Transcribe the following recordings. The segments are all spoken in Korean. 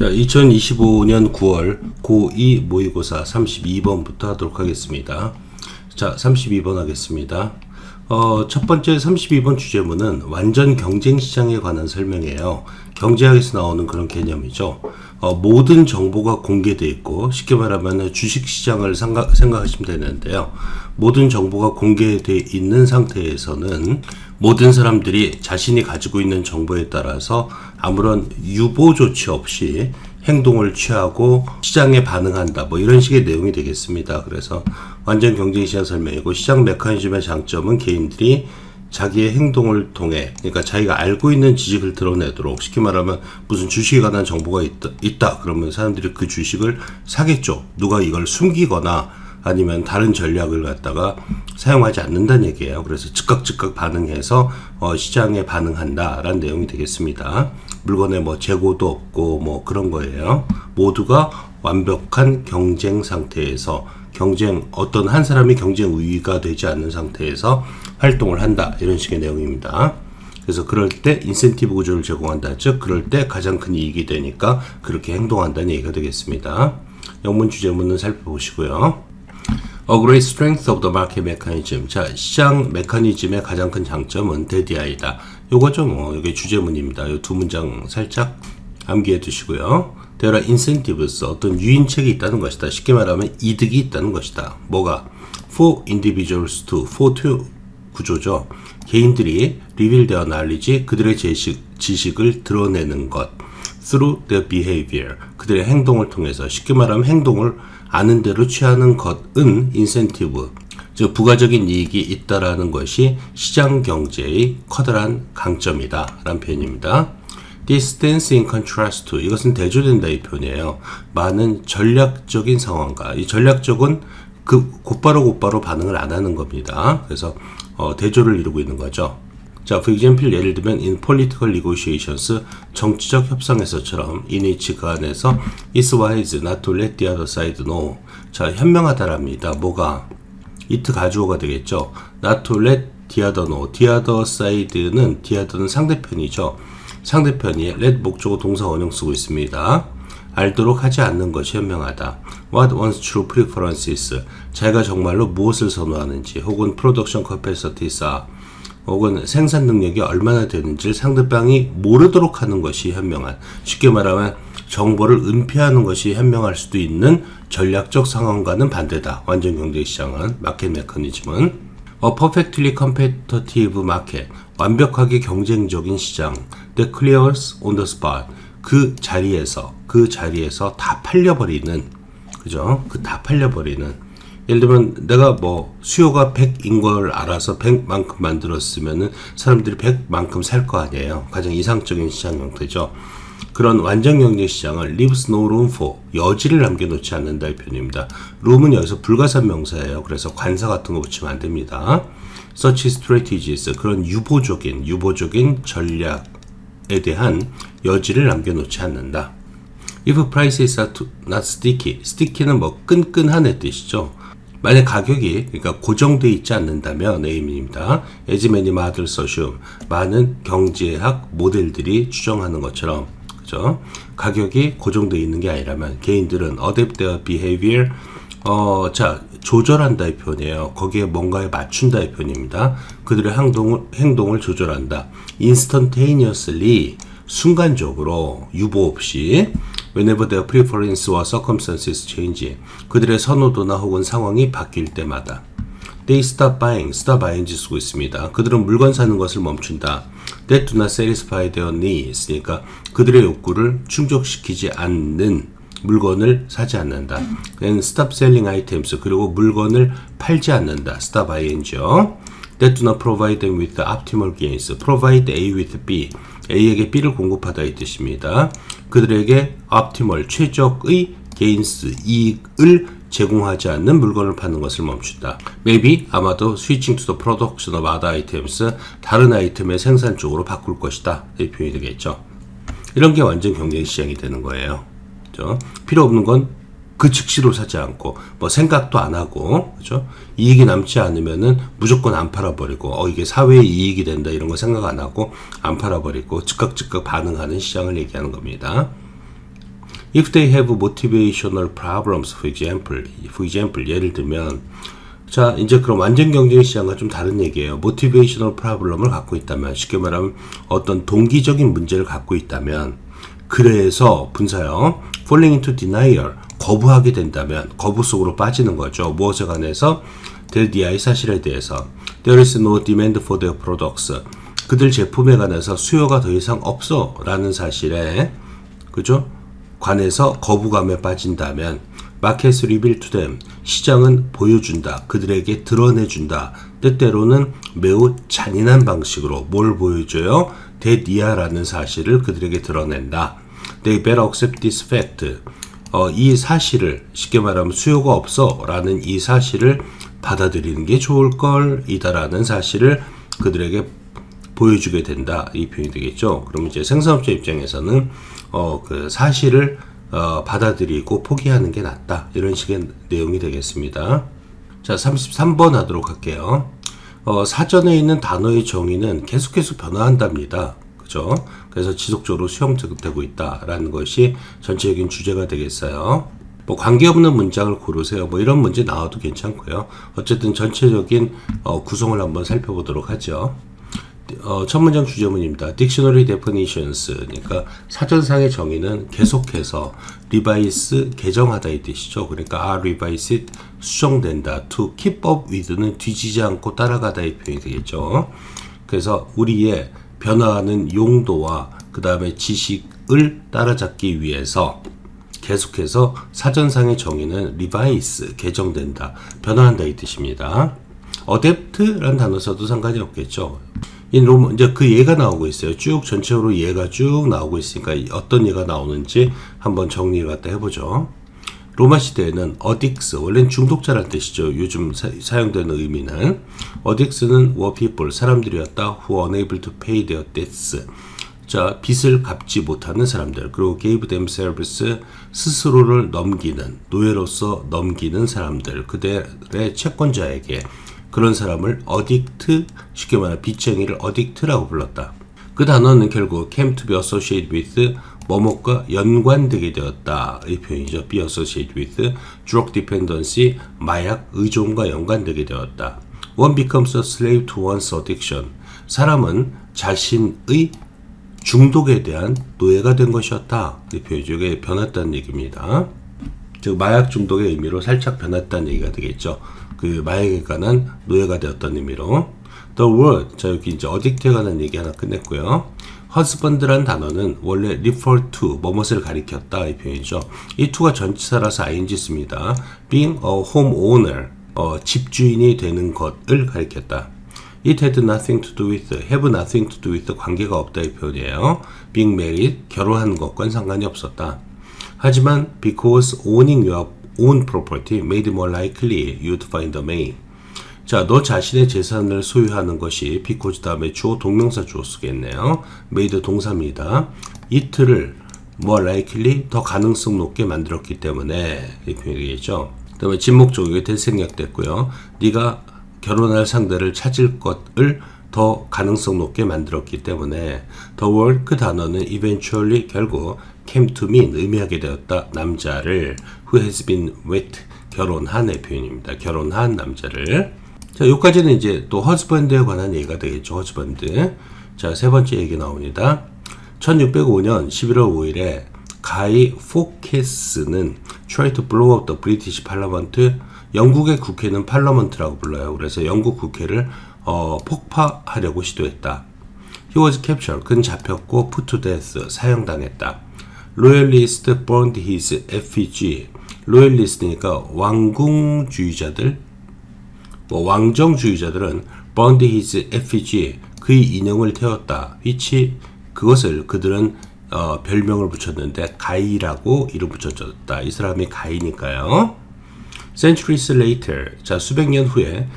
자, 2025년 9월 고2 모의고사 32번부터 하도록 하겠습니다. 자, 32번 하겠습니다. 첫 번째 32번 주제문은 완전 경쟁시장에 관한 설명이에요. 경제학에서 나오는 그런 개념이죠. 모든 정보가 공개되어 있고, 쉽게 말하면 주식시장을 생각하시면 되는데요. 모든 정보가 공개되어 있는 상태에서는 모든 사람들이 자신이 가지고 있는 정보에 따라서 아무런 유보 조치 없이 행동을 취하고 시장에 반응한다. 뭐 이런 식의 내용이 되겠습니다. 그래서 완전 경쟁시장 설명이고, 시장 메커니즘의 장점은 개인들이 자기의 행동을 통해, 그러니까 자기가 알고 있는 지식을 드러내도록, 쉽게 말하면 무슨 주식에 관한 정보가 있다. 그러면 사람들이 그 주식을 사겠죠. 누가 이걸 숨기거나 아니면 다른 전략을 갖다가 사용하지 않는다는 얘기예요. 그래서 즉각 반응해서 시장에 반응한다라는 내용이 되겠습니다. 물건에 뭐 재고도 없고 뭐 그런 거예요. 모두가 완벽한 경쟁 상태에서, 어떤 한 사람이 경쟁 우위가 되지 않는 상태에서 활동을 한다, 이런 식의 내용입니다. 그래서 그럴 때 인센티브 구조를 제공한다, 즉 그럴 때 가장 큰 이익이 되니까 그렇게 행동한다는 얘기가 되겠습니다. 영문 주제문은 살펴보시고요. A great strength of the market mechanism. 자, 시장 메커니즘의 가장 큰 장점은 대디아이다. 요거죠, 뭐. 이게 주제문입니다. 요 두 문장 살짝 암기해 두시고요. There are incentives. 어떤 유인책이 있다는 것이다. 쉽게 말하면 이득이 있다는 것이다. 뭐가? For individuals to 구조죠. 개인들이 reveal their knowledge, 그들의 지식을 드러내는 것. Through their behavior. 그들의 행동을 통해서, 쉽게 말하면 행동을 아는 대로 취하는 것은 인센티브, 즉 부가적인 이익이 있다라는 것이 시장 경제의 커다란 강점이다 라는 표현입니다. This stands in contrast to, 이것은 대조된다 이 표현이에요. 많은 전략적인 상황과, 이 전략적은 곧바로 반응을 안 하는 겁니다. 그래서 대조를 이루고 있는 거죠. 자, for example, 예를 들면 in political negotiations, 정치적 협상에서처럼 in which 그 안에서 it's wise not to let the other side know. 자, 현명하다랍니다. 뭐가? it 가주어가 되겠죠. not to let the other know. the other side는, the other는 상대편이죠. 상대편이 let 목적어 동사 원형 쓰고 있습니다. 알도록 하지 않는 것이 현명하다. What one's true preferences. 자기가 정말로 무엇을 선호하는지, 혹은 production capacities are, 혹은 생산 능력이 얼마나 되는지를 상대방이 모르도록 하는 것이 현명한, 쉽게 말하면 정보를 은폐하는 것이 현명할 수도 있는 전략적 상황과는 반대다. 완전 경제시장은, 마켓 메커니즘은. A perfectly competitive market. 완벽하게 경쟁적인 시장. That clears on the spot. 그 자리에서 다 팔려버리는, 그죠? 다 팔려버리는. 예를 들면 내가 뭐 수요가 100인 걸 알아서 100만큼 만들었으면은 사람들이 100만큼 살 거 아니에요. 가장 이상적인 시장 형태죠. 그런 완전 경제 시장을 leaves no room for, 여지를 남겨놓지 않는다 이 표현입니다. room은 여기서 불가산 명사예요. 그래서 관사 같은 거 붙이면 안 됩니다. such strategies, 그런 유보적인 전략에 대한 여지를 남겨놓지 않는다. If prices are not sticky, sticky는 뭐 끈끈한의 뜻이죠. 만약 가격이, 그러니까 고정되어 있지 않는다면, A입니다. As many models assume, 많은 경제학 모델들이 추정하는 것처럼, 그죠? 가격이 고정되어 있는 게 아니라면, 개인들은 adapt their behavior, 자, 조절한다 이 표현이에요. 거기에 뭔가에 맞춘다 이 표현입니다. 그들의 행동을 조절한다. instantaneously, 순간적으로, 유보 없이, whenever their preference와 circumstances change, 그들의 선호도나 혹은 상황이 바뀔 때마다. They stop buying 쓰고 있습니다. 그들은 물건 사는 것을 멈춘다. That do not satisfy their needs, 그러니까 그들의 욕구를 충족시키지 않는 물건을 사지 않는다. Then stop selling items, 그리고 물건을 팔지 않는다. Stop buying죠. That do not provide them with the optimal gains. Provide A with B. A에게 B를 공급하다 이 뜻입니다. 그들에게 optimal, 최적의 gains, 이익을 제공하지 않는 물건을 파는 것을 멈춘다. Maybe, 아마도 switching to the production of other items, 다른 아이템의 생산 쪽으로 바꿀 것이다. 이 표현이 되겠죠. 이런 게 완전 경쟁시장이 되는 거예요. 그렇죠? 필요 없는 건 그 즉시로 사지 않고, 뭐 생각도 안 하고, 그죠? 이익이 남지 않으면은 무조건 안 팔아버리고, 이게 사회에 이익이 된다 이런 거 생각 안 하고 안 팔아버리고 즉각 반응하는 시장을 얘기하는 겁니다. If they have motivational problems, for example, 예를 들면, 자, 이제 그럼 완전 경쟁 시장과 좀 다른 얘기예요. motivational problem을 갖고 있다면, 쉽게 말하면 어떤 동기적인 문제를 갖고 있다면, 그래서 분사요, falling into denial, 거부하게 된다면, 거부 속으로 빠지는 거죠. 무엇에 관해서? 델디아의 사실에 대해서. There is no demand for their products. 그들 제품에 관해서 수요가 더 이상 없어 라는 사실에, 그죠? 관해서 거부감에 빠진다면, Markets reveal to them. 시장은 보여준다. 그들에게 드러내준다. 때때로는 매우 잔인한 방식으로 뭘 보여줘요? 데디아라는 사실을 그들에게 드러낸다. They better accept this fact. 이 사실을, 쉽게 말하면 수요가 없어 라는 이 사실을 받아들이는 게 좋을 걸 이다라는 사실을 그들에게 보여주게 된다. 이 표현이 되겠죠. 그럼 이제 생산업체 입장에서는 그 사실을 받아들이고 포기하는 게 낫다. 이런 식의 내용이 되겠습니다. 자, 33번 하도록 할게요. 사전에 있는 단어의 정의는 계속 변화한답니다. 그죠? 그래서 지속적으로 수용되고 있다라는 것이 전체적인 주제가 되겠어요. 뭐 관계없는 문장을 고르세요. 뭐 이런 문제 나와도 괜찮고요. 어쨌든 전체적인 구성을 한번 살펴보도록 하죠. 첫 문장 주제문입니다. Dictionary definitions. 그러니까 사전상의 정의는 계속해서 revise 개정하다 이 뜻이죠. 그러니까 revise it 수정된다. To keep up with는 뒤지지 않고 따라가다 이 표현이 되겠죠. 그래서 우리의 변화하는 용도와 그 다음에 지식을 따라잡기 위해서 계속해서 사전상의 정의는 revise 개정된다. 변화한다 이 뜻입니다. adapt라는 단어 써도 상관이 없겠죠. 이제 그 예가 나오고 있어요. 쭉 전체적으로 예가 쭉 나오고 있으니까 어떤 예가 나오는지 한번 정리를 갖다 해보죠. 로마 시대에는 어딕스, 원래는 중독자란 뜻이죠. 요즘 사용되는 의미는 어딕스는 were people, 사람들이었다. who unable to pay their debts. 자, 빚을 갚지 못하는 사람들. 그리고 gave themselves, 스스로를 넘기는, 노예로서 넘기는 사람들. 그들의 채권자에게 그런 사람을 어딕트, 쉽게 말하면 빚쟁이를 어딕트라고 불렀다. 그 단어는 결국 came to be associated with 뭐뭐과 연관되게 되었다. 이 표현이죠. be associated with drug dependency, 마약 의존과 연관되게 되었다. One becomes a slave to one's addiction. 사람은 자신의 중독에 대한 노예가 된 것이었다. 이 표현이죠. 이게 변했다는 얘기입니다. 즉 마약 중독의 의미로 살짝 변했다는 얘기가 되겠죠. 그 마약에 관한 노예가 되었던 의미로. The word, 자 여기 이제 addict에 관한 얘기 하나 끝냈고요. husband라는 단어는 원래 refer to, 뭐뭇을 가리켰다 이 표현이죠. 이 to가 전치사라서 ing 씁니다. being a homeowner, 집주인이 되는 것을 가리켰다. It had nothing to do with, have nothing to do with 관계가 없다 이 표현이에요. being married, 결혼하는 것과는 상관이 없었다. 하지만 because owning your own property made more likely you'd find a mate. 자, 너 자신의 재산을 소유하는 것이 because 다음에 주어 동명사 주어 쓰겠네요. made 동사입니다. it를 more likely 더 가능성 높게 만들었기 때문에 이 표현이겠죠. 그다음에 진목적으로 대생략됐고요. 네가 결혼할 상대를 찾을 것을 더 가능성 높게 만들었기 때문에 the word 그 단어는 eventually 결국 came to mean 의미하게 되었다. 남자를 who has been with 결혼한의 표현입니다. 결혼한 남자를. 자, 여기까지는 이제 또 husband에 관한 얘기가 되겠죠. husband. 자, 세 번째 얘기 나옵니다. 1605년 11월 5일에 가이 포케스는 try to blow up the British Parliament. 영국의 국회는 팔러먼트라고 불러요. 그래서 영국 국회를 폭파하려고 시도했다. He was captured. 그는 잡혔고 put to death. 사형당했다. Loyalist burned his effigy. 로열리스트니까 왕궁주의자들, 왕정주의자들은 burned his effigy. 그의 인형을 태웠다. which 그것을 그들은 별명을 붙였는데 가이라고 이름 붙여줬다. 이 사람이 가이니까요. Centuries later, 자 수백 년 후에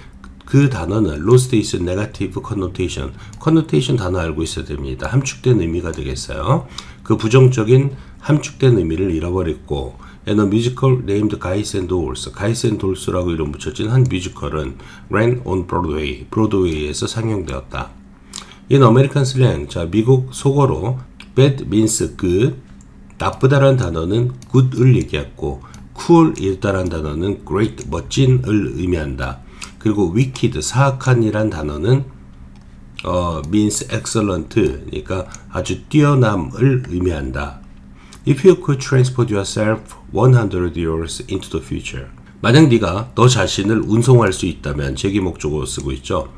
그 단어는 lost its negative connotation. connotation 단어 알고 있어야 됩니다. 함축된 의미가 되겠어요. 그 부정적인 함축된 의미를 잃어버렸고, and a musical named Guys and Dolls. Guys and Dolls라고 이름 붙여진 한 뮤지컬은 ran on Broadway. 브로드웨이에서 상영되었다. In American slang, 자 미국 속어로 bad means good, 나쁘다라는 단어는 good을 얘기했고 cool이다라는 단어는 great, 멋진을 의미한다. 그리고 wicked, 사악한이란 단어는 means excellent, 그러니까 아주 뛰어남을 의미한다. If you could transport yourself 100 years into the future. 만약 네가 너 자신을 운송할 수 있다면, 제기 목적으로 쓰고 있죠.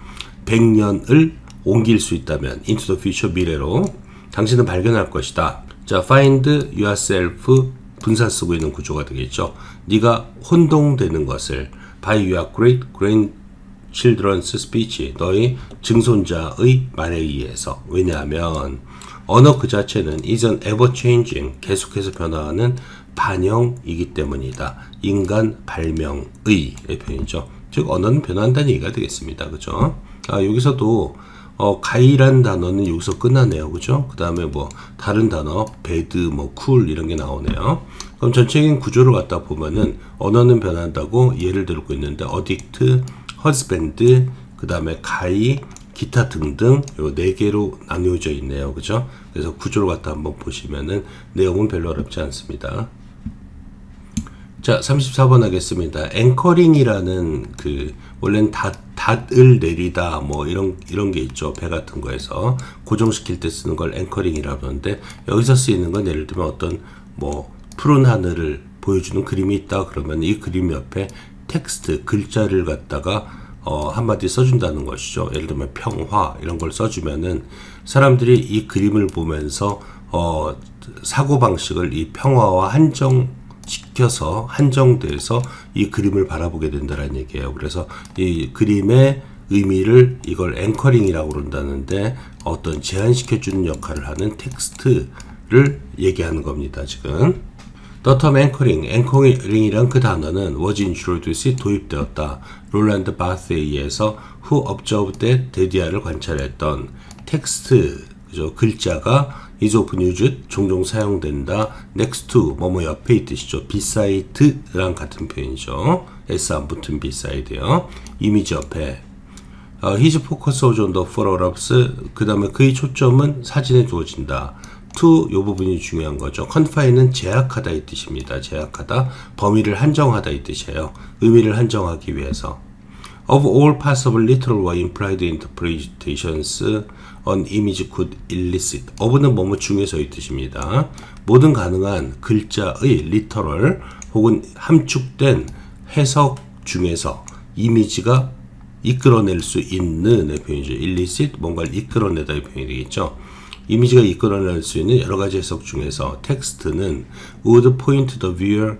100년을 옮길 수 있다면 into the future, 미래로 당신은 발견할 것이다. 자, find yourself 분사 쓰고 있는 구조가 되겠죠. 네가 혼동되는 것을 by your great grandchildren's speech, 너희 증손자의 말에 의해서. 왜냐하면 언어 그 자체는 isn't ever changing, 계속해서 변화하는 반영이기 때문이다. 인간 발명의 표현이죠. 즉 언어는 변화한다는 얘기가 되겠습니다. 그죠? 여기서도 가이란 단어는 여기서 끝나네요. 그죠? 그 다음에 뭐 다른 단어 bad, 뭐 cool 이런 게 나오네요. 그럼 전체적인 구조를 갖다 보면은 언어는 변한다고 예를 들고 있는데 addict, husband, 그 다음에 가이, 기타 등등 요 4개로 나뉘어져 있네요. 그죠? 그래서 구조를 갖다 한번 보시면은 내용은 별로 어렵지 않습니다. 자, 34번 하겠습니다. 앵커링이라는 원래는 닷을 내리다 뭐 이런 게 있죠. 배 같은 거에서 고정시킬 때 쓰는 걸 앵커링이라고 하는데, 여기서 쓰이는 건 예를 들면 어떤 뭐 푸른 하늘을 보여주는 그림이 있다 그러면 이 그림 옆에 텍스트, 글자를 갖다가 한마디 써준다는 것이죠. 예를 들면 평화 이런 걸 써주면은 사람들이 이 그림을 보면서 사고방식을 이 평화와 한정돼서 이 그림을 바라보게 된다는 얘기예요. 그래서 이 그림의 의미를 이걸 앵커링이라고 그런다는데, 어떤 제한시켜주는 역할을 하는 텍스트를 얘기하는 겁니다. 지금 The term 앵커링이란 그 단어는 was introduced, 도입되었다. 롤란드 바스에 의해서 who observed that 데디아를 관찰했던 텍스트, 그죠? 글자가 is often used, 종종 사용된다. next to, 뭐뭐 옆에 있듯이죠. beside랑 같은 표현이죠. s 안 붙은 beside요. 이미지 옆에. his focus was on the photographs. 그 다음에 그의 초점은 사진에 두어진다. to, 요 부분이 중요한 거죠. confine은 제약하다 이 뜻입니다. 제약하다, 범위를 한정하다 이 뜻이에요. 의미를 한정하기 위해서. Of all possible literal or implied interpretations, an image could elicit. of는 뭐뭐 중에서 이 뜻입니다. 모든 가능한 글자의 literal 혹은 함축된 해석 중에서 이미지가 이끌어낼 수 있는 표현이죠. elicit, 뭔가를 이끌어내다의 표현이 되겠죠. 이미지가 이끌어낼 수 있는 여러 가지 해석 중에서 텍스트는 would point the viewer,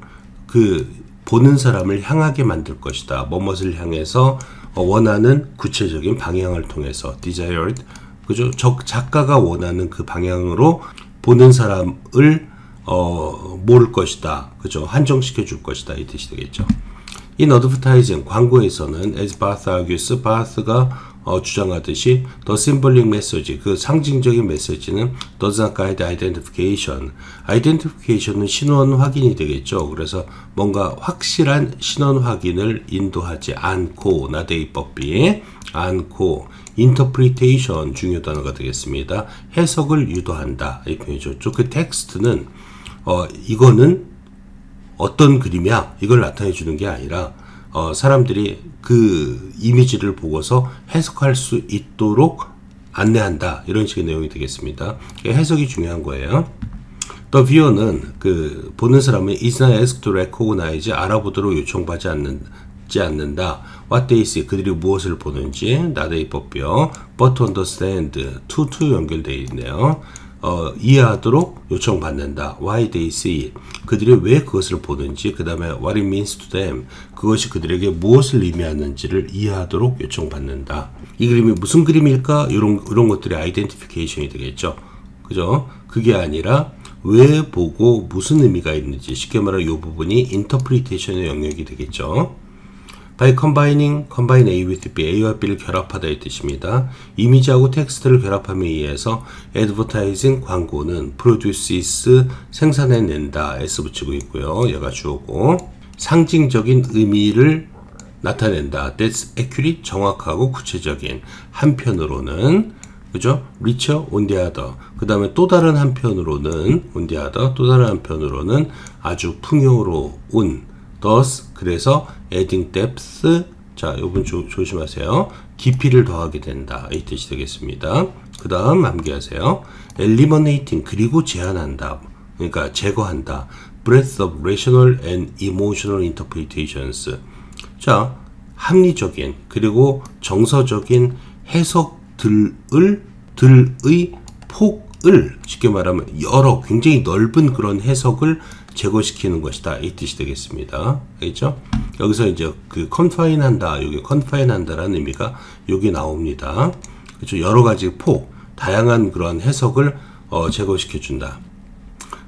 보는 사람을 향하게 만들 것이다. 뭐뭇을 향해서 원하는 구체적인 방향을 통해서 desired, 그죠? 작가가 원하는 그 방향으로 보는 사람을 모을 것이다. 그죠? 한정시켜 줄 것이다. 이 뜻이 되겠죠. In advertising, 광고에서는 as Barth argues, 바스가 주장하듯이 the symbolic message, 그 상징적인 메시지는 does not guide identification. identification은 신원 확인이 되겠죠. 그래서 뭔가 확실한 신원 확인을 인도하지 않고, 나대입법비 않고, interpretation 중요 단어가 되겠습니다. 해석을 유도한다 이 표현이죠. 그 텍스트는 이거는 어떤 그림이야 이걸 나타내 주는 게 아니라 사람들이 그 이미지를 보고서 해석할 수 있도록 안내한다, 이런 식의 내용이 되겠습니다. 해석이 중요한 거예요. The viewer는 보는 사람은 is not asked to recognize, 알아보도록 요청받지 않는다. What they see, 그들이 무엇을 보는지, 나대입법비요. But to understand, to 연결되어 있네요. 이해하도록 요청받는다. Why they see, 그들이 왜 그것을 보는지, 그 다음에 what it means to them, 그것이 그들에게 무엇을 의미하는지를 이해하도록 요청받는다. 이 그림이 무슨 그림일까? 이런 것들이 아이덴티피케이션이 되겠죠. 그죠? 그게 아니라 왜 보고 무슨 의미가 있는지, 쉽게 말하면 이 부분이 인터프리테이션의 영역이 되겠죠. By combine A with B, A와 B를 결합하다 이 뜻입니다. 이미지하고 텍스트를 결합함에 의해서 advertising, 광고는 produces, 생산해낸다, S 붙이고 있고요. 얘가 주어고, 상징적인 의미를 나타낸다. That's accurate, 정확하고 구체적인. 한편으로는 그죠? richer on the other. 그 다음에 또 다른 한편으로는 on the other, 또 다른 한편으로는 아주 풍요로운 thus, 그래서 adding depth. 자, 요번 조심하세요. 깊이를 더하게 된다. 이 뜻이 되겠습니다. 그 다음 암기하세요. eliminating, 그리고 제한한다. 그러니까 제거한다. breadth of rational and emotional interpretations. 자, 합리적인 그리고 정서적인 해석들의 폭을, 쉽게 말하면 여러 굉장히 넓은 그런 해석을 제거시키는 것이다. 이 뜻이 되겠습니다. 알겠죠? 여기서 이제 그 confine 한다, 여기 confine 한다라는 의미가 여기 나옵니다. 그렇죠? 여러 가지 폭, 다양한 그런 해석을 제거시켜 준다.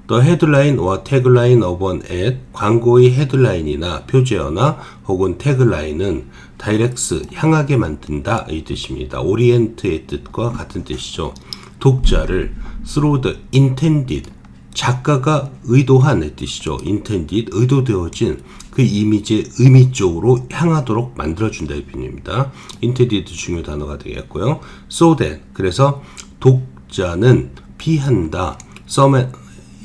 The headline or tagline of an ad, 광고의 헤드라인이나 표제어나 혹은 태그라인은 directs, 향하게 만든다. 이 뜻입니다. orient의 뜻과 같은 뜻이죠. 독자를 through the intended, 작가가 의도한 뜻이죠. intended, 의도되어진 그 이미지의 의미 쪽으로 향하도록 만들어준다. 이 표현입니다. intended 중요 단어가 되겠고요. so that, 그래서 독자는 피한다. some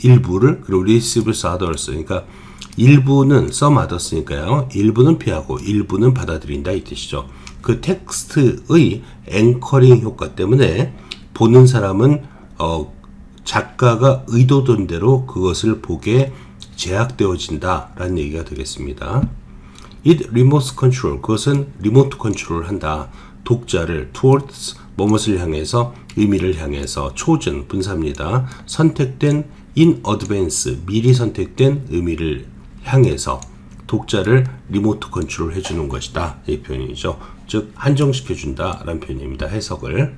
일부를, 그리고 receives others, 그러니까 일부는 some others니까요. 일부는 피하고 일부는 받아들인다. 이 뜻이죠. 그 텍스트의 앵커링 효과 때문에 보는 사람은 작가가 의도된 대로 그것을 보게 제약되어진다 라는 얘기가 되겠습니다. It remote control, 그것은 리모트 컨트롤 한다. 독자를 towards, 무엇을 향해서, 의미를 향해서, chosen, 분사입니다. 선택된 in advance, 미리 선택된 의미를 향해서 독자를 리모트 컨트롤 해주는 것이다. 이 표현이죠. 즉 한정시켜준다 라는 표현입니다. 해석을.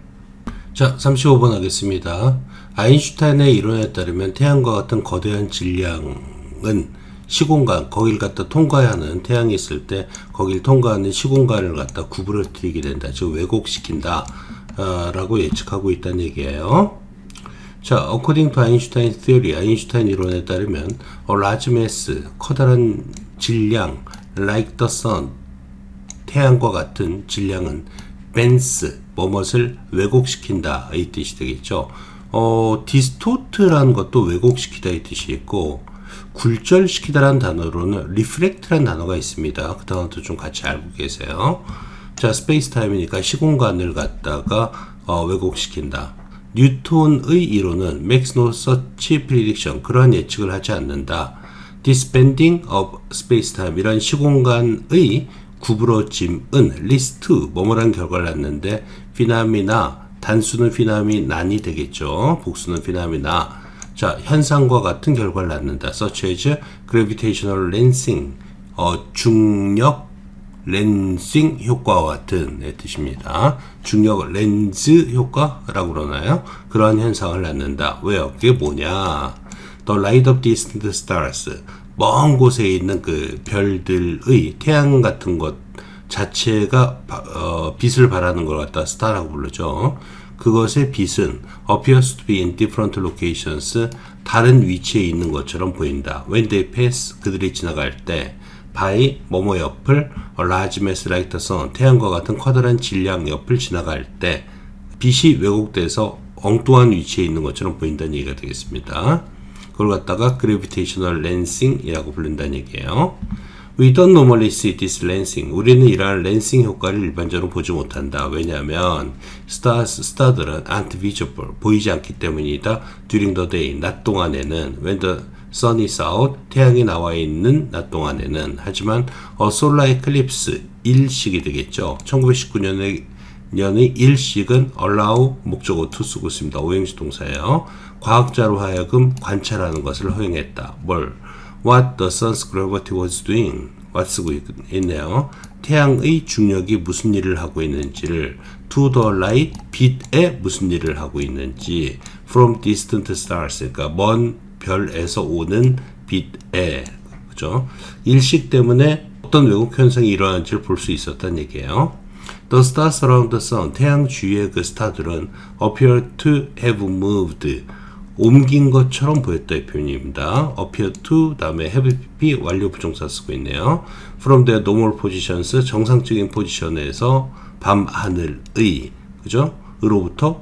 자, 35번 하겠습니다. 아인슈타인의 이론에 따르면 태양과 같은 거대한 질량은 시공간, 거길 갖다 통과해야 하는, 태양이 있을 때 거길 통과하는 시공간을 갖다 구부러뜨리게 된다. 즉 왜곡시킨다 라고 예측하고 있다는 얘기예요. 자, according to Einstein's theory, 아인슈타인 이론에 따르면 a large mass, 커다란 질량, like the sun, 태양과 같은 질량은 bends, 뭐뭇을 왜곡시킨다. 이 뜻이 되겠죠. distort라는 것도 왜곡시키다 이 뜻이 있고, 굴절시키다라는 단어로는 reflect라는 단어가 있습니다. 그 단어도 좀 같이 알고 계세요. 자, 스페이스 타임이니까 시공간을 갖다가 왜곡시킨다. 뉴턴의 이론은 makes no such prediction, 그러한 예측을 하지 않는다. disbanding of space-time, 이런 시공간의 구부러짐은 leads to, 뭐뭐란 결과를 낳는데 phenomena, 단수는 phenomenon이 되겠죠. 복수는 phenomena. 자, 현상과 같은 결과를 낳는다. such as gravitational lensing, 중력 렌싱 효과와 같은 뜻입니다. 중력 렌즈 효과라고 그러나요? 그러한 현상을 낳는다. 왜요? 그게 뭐냐? The light of distant stars, 먼 곳에 있는 그 별들의 태양 같은 것 자체가 빛을 발하는 걸 갖다 스타라고 부르죠. 그것의 빛은 appears to be in different locations, 다른 위치에 있는 것처럼 보인다. When they pass, 그들이 지나갈 때, by 뭐뭐 옆을, a large mass like the sun, 태양과 같은 커다란 질량 옆을 지나갈 때 빛이 왜곡돼서 엉뚱한 위치에 있는 것처럼 보인다는 얘기가 되겠습니다. 그걸 갖다가 gravitational lensing이라고 부른다는 얘기예요. We don't normally see this lensing. 우리는 이러한 렌싱 효과를 일반적으로 보지 못한다. 왜냐하면 스타들은 aren't visible, 보이지 않기 때문이다. During the day, 낮 동안에는, when the sun is out, 태양이 나와 있는 낮 동안에는. 하지만 solar eclipse, 일식이 되겠죠. 1919년의 일식은 allow 목적어 to 쓰고 있습니다. 오행시 동사예요. 과학자로 하여금 관찰하는 것을 허용했다. 뭘? What the sun's gravity was doing. what 쓰고 있네요. 태양의 중력이 무슨 일을 하고 있는지를, to the light, 빛에 무슨 일을 하고 있는지, from distant stars, 그러니까 먼 별에서 오는 빛에, 그죠? 일식 때문에 어떤 왜곡 현상이 일어나는지를 볼 수 있었다는 얘기예요. The stars around the sun, 태양 주위의 그 스타들은 appear to have moved, 옮긴 것처럼 보였다 이 표현입니다. appear to 다음에 have be 완료 부정사 쓰고 있네요. from their normal positions, 정상적인 포지션에서 밤하늘의, 그죠? 으로부터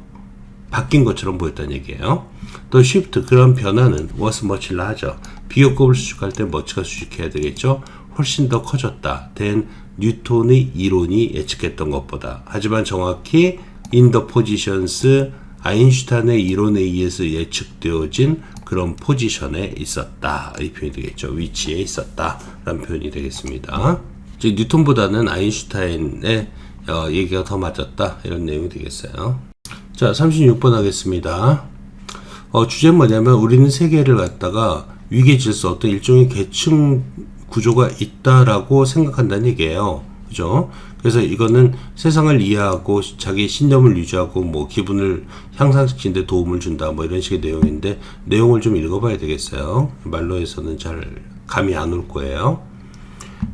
바뀐 것처럼 보였다는 얘기예요. 또 shift 그런 변화는 was much larger. 비교급을 수식할 때 much가 수식해야 되겠죠. 훨씬 더 커졌다. than 뉴턴의 이론이 예측했던 것보다. 하지만 정확히 in the positions 아인슈타인의 이론에 의해서 예측되어진 그런 포지션에 있었다. 이 표현이 되겠죠. 위치에 있었다. 라는 표현이 되겠습니다. 즉 뉴턴보다는 아인슈타인의 얘기가 더 맞았다. 이런 내용이 되겠어요. 자, 36번 하겠습니다. 주제는 뭐냐면 우리는 세계를 갖다가 위계 질서 어떤 일종의 계층 구조가 있다라고 생각한다는 얘기예요. 그죠? 그래서 이거는 세상을 이해하고 자기 신념을 유지하고 뭐 기분을 향상시키는 데 도움을 준다 뭐 이런 식의 내용인데 내용을 좀 읽어봐야 되겠어요. 말로 해서는 잘 감이 안 올 거예요.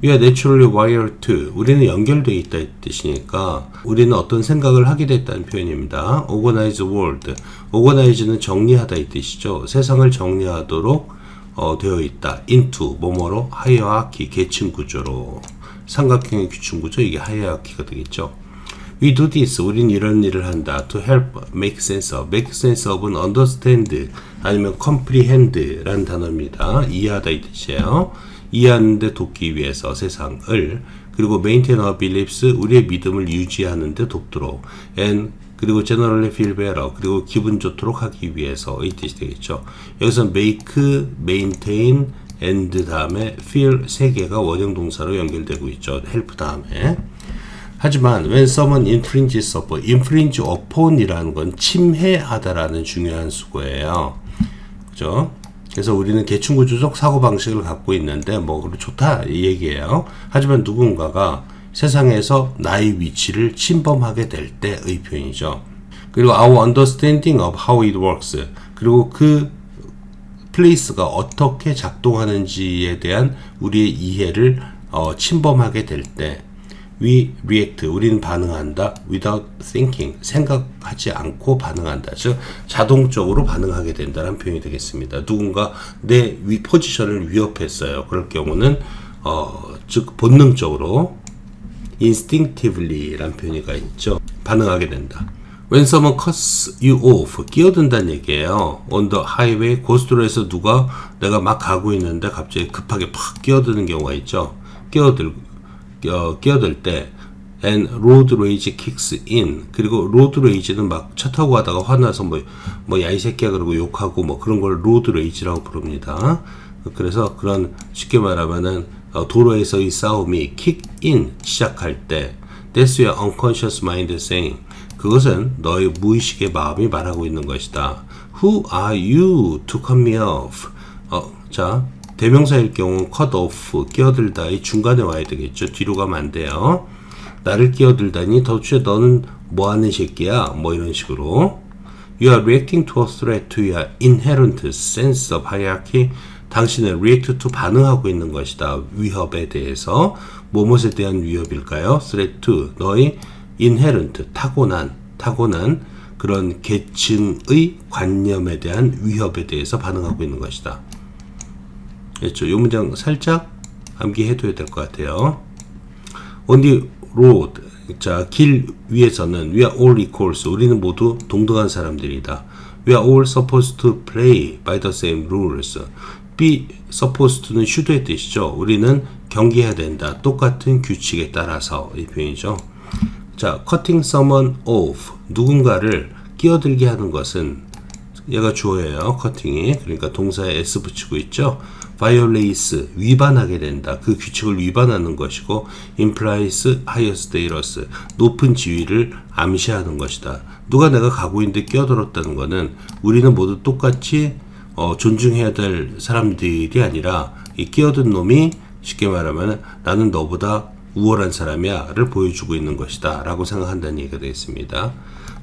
We are naturally wired to. 우리는 연결되어 있다 이 뜻이니까 우리는 어떤 생각을 하게 됐다는 표현입니다. Organize world. Organize는 정리하다 이 뜻이죠. 세상을 정리하도록 되어 있다. into 뭐뭐로 hierarchy 계층 구조로. 삼각형의 규칙 구조 이게 하이어키가 되겠죠. We do this 우린 이런 일을 한다. To help make sense of. make sense of은 understand 아니면 comprehend 라는 단어입니다. 이해하다 이 뜻이에요. 이해하는데 돕기 위해서 세상을 그리고 maintain our beliefs 우리의 믿음을 유지하는데 돕도록 and 그리고 generally feel better 그리고 기분 좋도록 하기 위해서 이 뜻이 되겠죠. 여기서 make, maintain and 다음에 feel 세 개가 원형 동사로 연결되고 있죠. help 다음에. 하지만 when someone infringes upon, infringe upon이라는 건 침해하다라는 중요한 수고예요. 그죠? 그래서 우리는 계층구조적 사고방식을 갖고 있는데 뭐 좋다 이 얘기예요. 하지만 누군가가 세상에서 나의 위치를 침범하게 될 때의 표현이죠. 그리고 our understanding of how it works 그리고 그 플레이스가 어떻게 작동하는지에 대한 우리의 이해를 침범하게 될 때 we react, 우리는 반응한다 without thinking, 생각하지 않고 반응한다. 즉 자동적으로 반응하게 된다는 표현이 되겠습니다. 누군가 내 포지션을 위협했어요. 그럴 경우는 즉 본능적으로 instinctively 라는 표현이가 있죠. 반응하게 된다. When someone cuts you off, 끼어든다는 얘기예요. On the highway, 고속도로에서 누가 내가 막 가고 있는데 갑자기 급하게 팍 끼어드는 경우가 있죠. 끼어들 때 and road rage kicks in. 그리고 road rage는 막 차 타고 가다가 화나서 뭐 야 이 새끼야 그러고 욕하고 뭐 그런 걸 road rage라고 부릅니다. 그래서 그런 쉽게 말하면은 도로에서의 싸움이 kick in 시작할 때 that's your unconscious mind saying. 그것은 너의 무의식의 마음이 말하고 있는 것이다. Who are you to cut me off? 자, 대명사일 경우 cut off, 끼어들다의 중간에 와야 되겠죠. 뒤로 가면 안 돼요. 나를 끼어들다니 도대체 너는 뭐하는 새끼야? 뭐 이런 식으로. You are reacting to a threat to your inherent sense of hierarchy. 당신은 react to 반응하고 있는 것이다. 위협에 대해서. 무엇에 대한 위협일까요? threat to 너의 inherent 타고난 그런 계층의 관념에 대한 위협에 대해서 반응하고 있는 것이다. 그렇죠. 이 문장 살짝 암기해둬야 될 것 같아요. On the road, 자, 길 위에서는 we are all equals. 우리는 모두 동등한 사람들이다. We are all supposed to play by the same rules. be supposed to는 should의 뜻이죠. 우리는 경기해야 된다. 똑같은 규칙에 따라서 이 표현이죠. 자, cutting someone off. 누군가를 끼어들게 하는 것은 얘가 주어예요. cutting이. 그러니까 동사에 s 붙이고 있죠. violates. 위반하게 된다. 그 규칙을 위반하는 것이고 implies higher status. 높은 지위를 암시하는 것이다. 누가 내가 가고 있는데 끼어들었다는 것은 우리는 모두 똑같이 존중해야 될 사람들이 아니라 이 끼어든 놈이 쉽게 말하면 나는 너보다 우월한 사람이야 를 보여주고 있는 것이다 라고 생각한다는 얘기가 되겠습니다.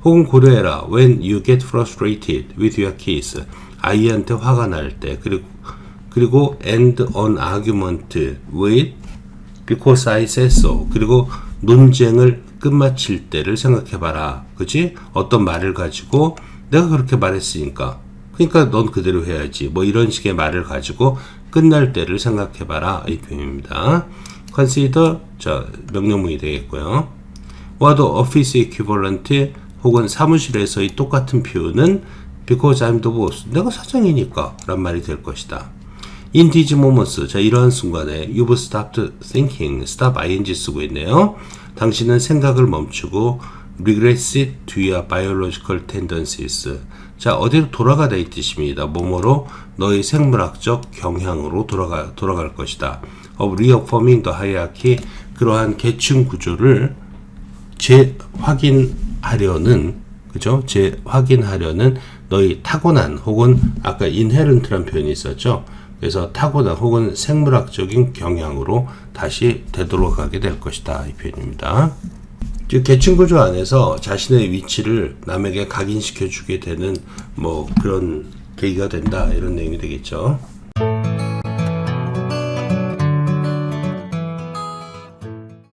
혹은 고려해라. When you get frustrated with your kids, 아이한테 화가 날 때 그리고 end an argument with because I said so. 그리고 논쟁을 끝마칠 때를 생각해봐라. 그치? 어떤 말을 가지고 내가 그렇게 말했으니까 그러니까 넌 그대로 해야지. 뭐 이런 식의 말을 가지고 끝날 때를 생각해봐라. 이 표현입니다. consider, 자, 명령문이 되겠고요. What office equivalent 혹은 사무실에서의 똑같은 표현은 because I'm the boss. 내가 사장이니까 란 말이 될 것이다. In these moments. 자, 이러한 순간에 you've stopped thinking. stop ing 쓰고 있네요. 당신은 생각을 멈추고 regress to your biological tendencies. 자, 어디로 돌아가다 이 뜻입니다. 뭐뭐로 너의 생물학적 경향으로 돌아갈 것이다. of reaffirming the hierarchy. 그러한 계층 구조를 재확인하려는, 그죠? 재확인하려는 너희 타고난 혹은 아까 inherent란 표현이 있었죠. 그래서 타고난 혹은 생물학적인 경향으로 다시 되돌아가게 될 것이다. 이 표현입니다. 즉 계층 구조 안에서 자신의 위치를 남에게 각인시켜 주게 되는 뭐 그런 계기가 된다. 이런 내용이 되겠죠.